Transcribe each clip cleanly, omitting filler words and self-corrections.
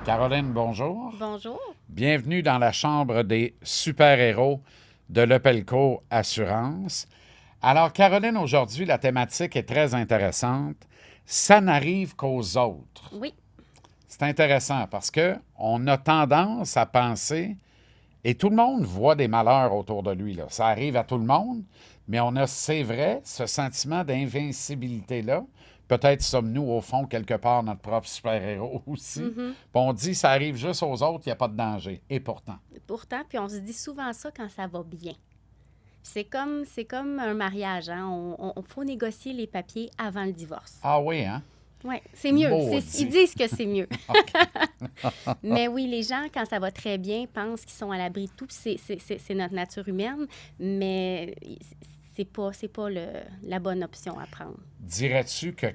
Caroline, bonjour. Bonjour. Bienvenue dans la chambre des super-héros de l'Opelco Assurance. Alors, Caroline, aujourd'hui, la thématique est très intéressante. Ça n'arrive qu'aux autres. Oui, C'est intéressant parce que on a tendance à penser, et tout le monde voit des malheurs autour de lui, là. Ça arrive à tout le monde, mais on a, c'est vrai, ce sentiment d'invincibilité-là. Peut-être sommes-nous, au fond, quelque part, notre propre super-héros aussi. mhm. Puis on dit, ça arrive juste aux autres, il n'y a pas de danger. Et pourtant. Pourtant, puis on se dit souvent ça quand ça va bien. C'est comme un mariage, hein? On faut négocier les papiers avant le divorce. Ah oui, hein? Oui, c'est mieux. Ils Maudit. disent que c'est mieux. OK. Mais oui, les gens, quand ça va très bien, pensent qu'ils sont à l'abri de tout. Puis c'est notre nature humaine, mais c'est pas la bonne option à prendre. Dirais-tu que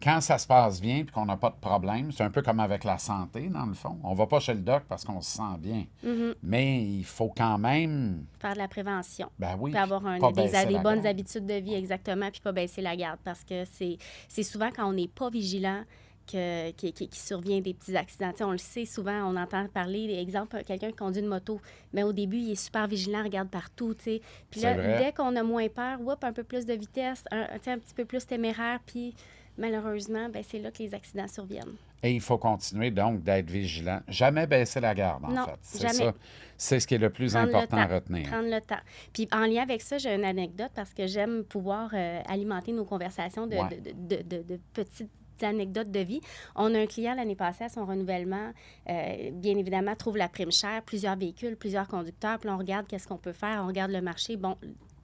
quand ça se passe bien et qu'on n'a pas de problème, c'est un peu comme avec la santé, dans le fond. On ne va pas chez le doc parce qu'on se sent bien. Mhm. Mais il faut quand même, Faire de la prévention. ben oui, Puis puis avoir pas des, baisser des la bonnes garde. habitudes de vie, exactement, puis pas baisser la garde. Parce que c'est souvent quand on n'est pas vigilant qui survient des petits accidents. Tu sais, on le sait souvent, on entend parler, exemple, quelqu'un qui conduit une moto, mais au début, il est super vigilant, regarde partout, tu sais. Puis C'est là, vrai. dès qu'on a moins peur, un peu plus de vitesse, tu sais, un petit peu plus téméraire, puis malheureusement, ben, c'est là que les accidents surviennent. Et il faut continuer donc d'être vigilant. Jamais baisser la garde, en Non, fait. C'est jamais. ça. C'est ce qui est le plus Prendre le important à temps. retenir. Prendre le temps. Puis en lien avec ça, j'ai une anecdote parce que j'aime pouvoir alimenter nos conversations Ouais. de petites anecdotes de vie. On a un client l'année passée à son renouvellement, bien évidemment, trouve la prime chère, plusieurs véhicules, plusieurs conducteurs, puis là, on regarde qu'est-ce qu'on peut faire, on regarde le marché. Bon,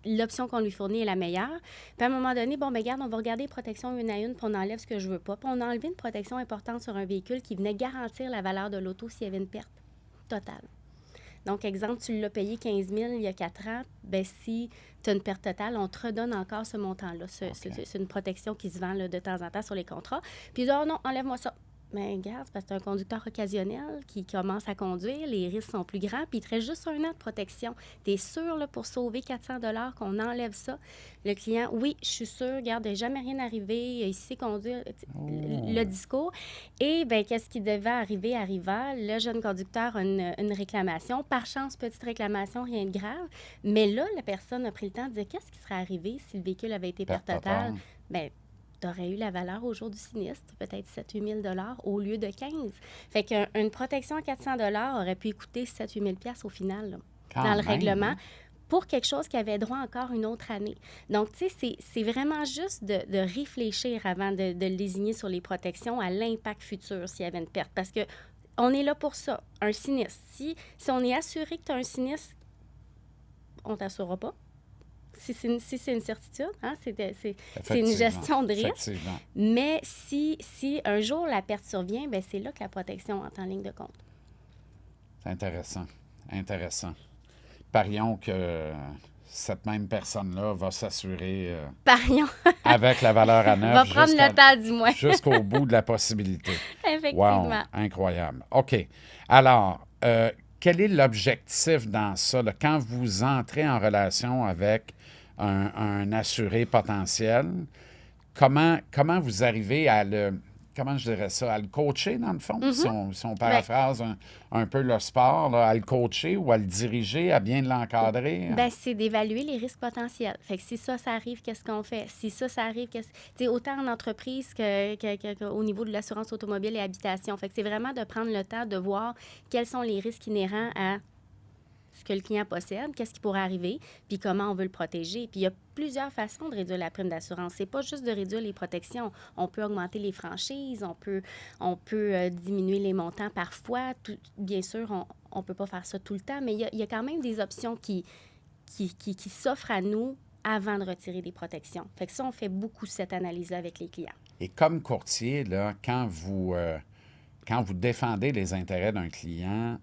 l'option qu'on lui fournit est la meilleure. Puis à un moment donné, bon, ben regarde, on va regarder les protections une à une, puis on enlève ce que je veux pas. Puis on a enlevé une protection importante sur un véhicule qui venait garantir la valeur de l'auto s'il y avait une perte totale. Donc, exemple, tu l'as payé 15 000 il y a 4 ans, bien, si tu as une perte totale, on te redonne encore ce montant-là. C'est une protection qui se vend là, de temps en temps sur les contrats. Puis, ils disent, oh non, enlève-moi ça. Mais regarde, c'est parce que c'est un conducteur occasionnel qui commence à conduire, les risques sont plus grands, puis il te reste juste un an de protection. Tu es sûr, là, pour sauver 400 qu'on enlève ça? Le client, oui, je suis sûr, regarde, il n'est jamais rien arrivé, il sait conduire, le Oh. discours. Et bien, qu'est-ce qui devait arriver arriva? Le jeune conducteur a une réclamation. Par chance, petite réclamation, rien de grave. Mais là, la personne a pris le temps de dire qu'est-ce qui serait arrivé si le véhicule avait été perte Perte totale? totale. Bien, tu aurais eu la valeur au jour du sinistre, peut-être 7 000 8 000 au lieu de 15. Fait qu'une protection à 400 aurait pu coûter 7 000 8 000 au final, là, Quand dans le même, règlement, hein? pour quelque chose qui avait droit encore une autre année. Donc, tu sais, c'est vraiment juste de réfléchir avant de lésigner sur les protections à l'impact futur s'il y avait une perte. Parce que on est là pour ça, un sinistre. Si on est assuré que tu as un sinistre, on ne t'assurera pas. Si c'est une certitude, hein, c'est une Effectivement. gestion de risque. Effectivement. Mais si un jour la perte survient, bien, c'est là que la protection entre en ligne de compte. C'est intéressant. Intéressant. Parions que cette même personne-là va s'assurer Parions, avec la valeur à va neuf prendre le temps du moins. jusqu'au bout de la possibilité. Wow, Effectivement. incroyable. OK. Alors, quel est l'objectif dans ça, là, quand vous entrez en relation avec un assuré potentiel? Comment vous arrivez à le, comment je dirais ça, à le coacher, dans le fond, si on Ben, paraphrase un peu le sport, là, à le coacher ou à le diriger, à bien l'encadrer? ben, c'est d'évaluer les risques potentiels. Fait que si ça arrive, qu'est-ce qu'on fait? Si ça arrive, tu sais, autant en entreprise qu'au niveau de l'assurance automobile et habitation. Fait que c'est vraiment de prendre le temps de voir quels sont les risques inhérents à ce que le client possède, qu'est-ce qui pourrait arriver, puis comment on veut le protéger. Puis il y a plusieurs façons de réduire la prime d'assurance. C'est pas juste de réduire les protections. On peut augmenter les franchises, on peut diminuer les montants parfois. Bien sûr, on peut pas faire ça tout le temps, mais il y a quand même des options qui s'offrent à nous avant de retirer des protections. Fait que ça, on fait beaucoup cette analyse-là avec les clients. Et comme courtier, là, quand vous défendez les intérêts d'un client,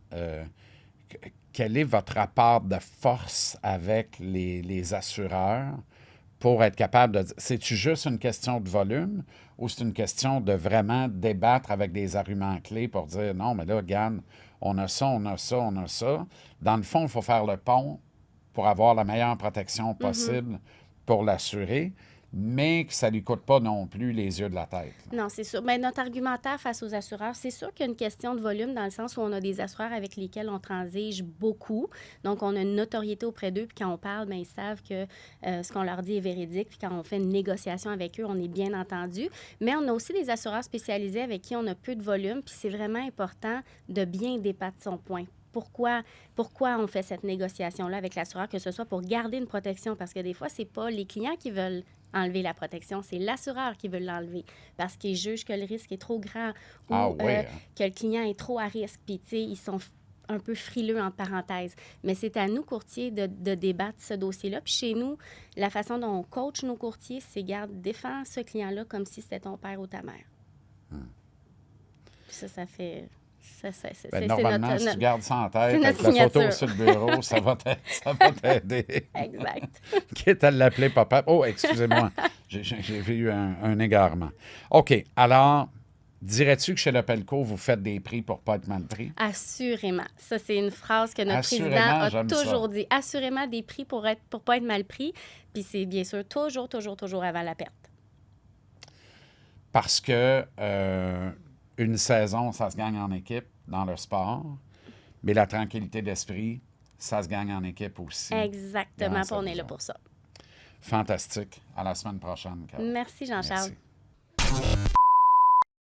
quel est votre rapport de force avec les assureurs pour être capable de dire, c'est-tu juste une question de volume ou c'est une question de vraiment débattre avec des arguments clés pour dire, non, mais là, regarde, on a ça, on a ça, on a ça. Dans le fond, il faut faire le pont pour avoir la meilleure protection possible pour l'assurer. mais que ça ne lui coûte pas non plus les yeux de la tête. Non, c'est sûr. Mais notre argumentaire face aux assureurs, c'est sûr qu'il y a une question de volume dans le sens où on a des assureurs avec lesquels on transige beaucoup. Donc, on a une notoriété auprès d'eux. Puis quand on parle, bien, ils savent que ce qu'on leur dit est véridique. Puis quand on fait une négociation avec eux, on est bien entendu. Mais on a aussi des assureurs spécialisés avec qui on a peu de volume. Puis c'est vraiment important de bien débattre son point. Pourquoi on fait cette négociation-là avec l'assureur, que ce soit pour garder une protection, parce que des fois, c'est pas les clients qui veulent enlever la protection, c'est l'assureur qui veut l'enlever parce qu'il juge que le risque est trop grand ou que le client est trop à risque. Puis, tu sais, ils sont un peu frileux, entre parenthèses. Mais c'est à nous, courtiers, de débattre ce dossier-là. Puis chez nous, la façon dont on coach nos courtiers, c'est, défends ce client-là comme si c'était ton père ou ta mère. Puis ça fait... normalement, si tu gardes ça en tête, avec la photo sur le bureau, ça va t'aider. Exact. Quitte à l'appeler papa. Oh, excusez-moi, j'ai eu un égarement. OK, alors, dirais-tu que chez le Pelco, vous faites des prix pour ne pas être mal pris? Assurément. Ça, c'est une phrase que notre président a toujours dit. Assurément des prix pour pas être mal pris. Puis c'est bien sûr toujours avant la perte. Parce que... une saison, ça se gagne en équipe dans le sport, mais la tranquillité d'esprit, ça se gagne en équipe aussi. Exactement, puis on est là pour ça. Fantastique. À la semaine prochaine, Carole. Merci, Jean-Charles. Merci.